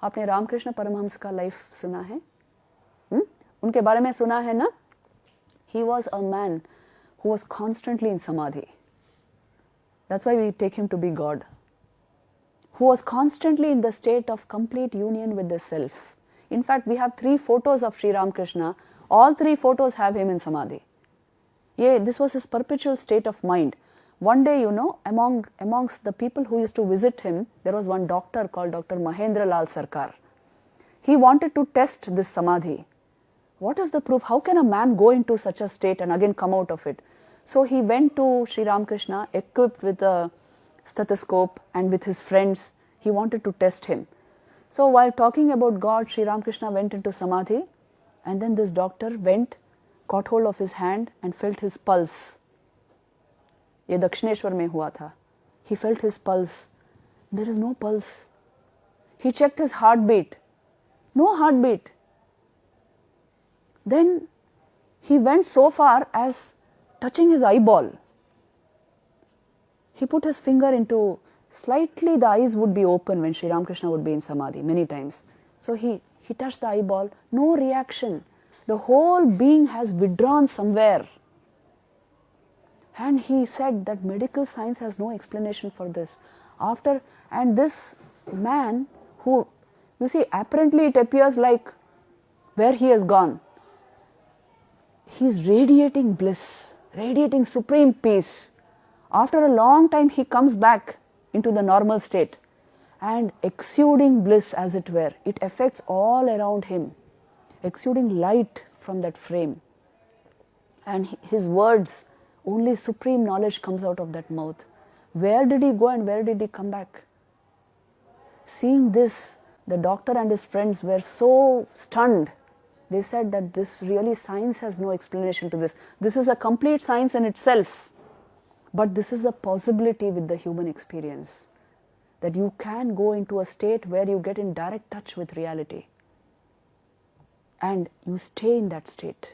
आपने रामकृष्ण परमहंस का लाइफ सुना है? उनके बारे में सुना है ना? He was a man who was constantly in samadhi. That's why we take him to be God. Who was constantly in the state of complete union with the self. In fact, we have 3 photos of Shri Ramkrishna. All 3 photos have him in samadhi. Yeah, this was his perpetual state of mind. One day, amongst the people who used to visit him, there was one doctor called Dr. Mahendra Lal Sarkar. He wanted to test this samadhi. What is the proof? How can a man go into such a state and again come out of it? So he went to Shri Ramkrishna equipped with a stethoscope and with his friends. He wanted to test him. So while talking about God, Shri Ramkrishna went into samadhi, and then this doctor went, caught hold of his hand and felt his pulse. ये दक्षिणेश्वर में हुआ था. He felt his pulse. There is no pulse. He checked his heartbeat. No heartbeat. Then he went so far as touching his eyeball. He put his finger into, slightly the eyes would be open when Shri Ramkrishna would be in samadhi many times. So he touched the eyeball, no reaction. The whole being has withdrawn somewhere. And he said that medical science has no explanation for this. And this man who, you see, apparently it appears like where he has gone. He is radiating bliss, radiating supreme peace. After a long time, he comes back into the normal state and exuding bliss, as it were. It affects all around him, exuding light from that frame. And his words, only supreme knowledge comes out of that mouth. Where did he go and where did he come back? Seeing this, the doctor and his friends were so stunned. They said that this really, science has no explanation to this. This is a complete science in itself. But this is a possibility with the human experience, that you can go into a state where you get in direct touch with reality. And you stay in that state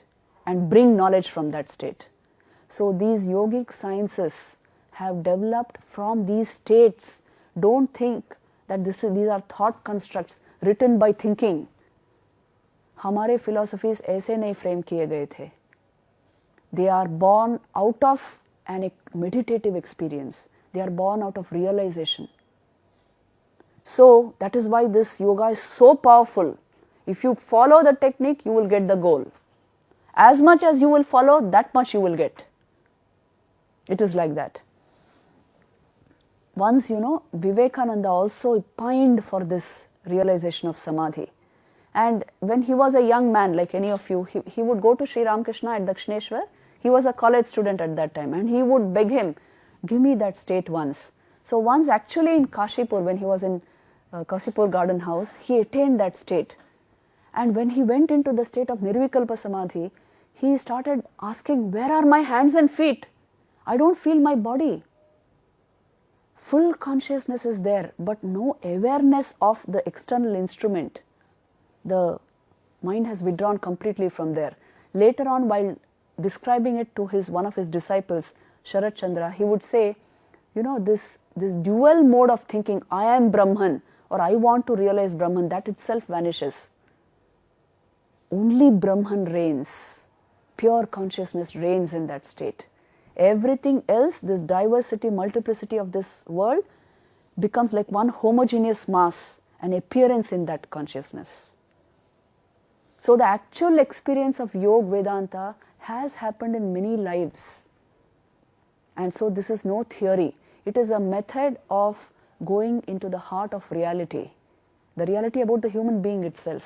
and bring knowledge from that state. So these yogic sciences have developed from these states. Don't think that these are thought constructs written by thinking. हमारे philosophies ऐसे नहीं frame किए गए थे. They are born out of an meditative experience. They are born out of realization. So that is why this yoga is so powerful. If you follow the technique, you will get the goal. As much as you will follow, that much you will get. It is like that. Once, Vivekananda also pined for this realization of samadhi. And when he was a young man, like any of you, he would go to Shri Ramkrishna at Dakshineshwar. He was a college student at that time, and he would beg him, give me that state once. So once actually in Kashipur, when he was in Kasipur garden house, he attained that state. And when he went into the state of Nirvikalpa Samadhi, he started asking, where are my hands and feet? I don't feel my body. Full consciousness is there, but no awareness of the external instrument. The mind has withdrawn completely from there. Later on, while describing it to one of his disciples, Sharat Chandra, he would say, this dual mode of thinking, I am Brahman or I want to realize Brahman, that itself vanishes. Only Brahman reigns. Pure consciousness reigns in that state. Everything else, this diversity, multiplicity of this world, becomes like one homogeneous mass, an appearance in that consciousness. So the actual experience of Yoga Vedanta has happened in many lives. And so this is no theory. It is a method of going into the heart of reality, the reality about the human being itself.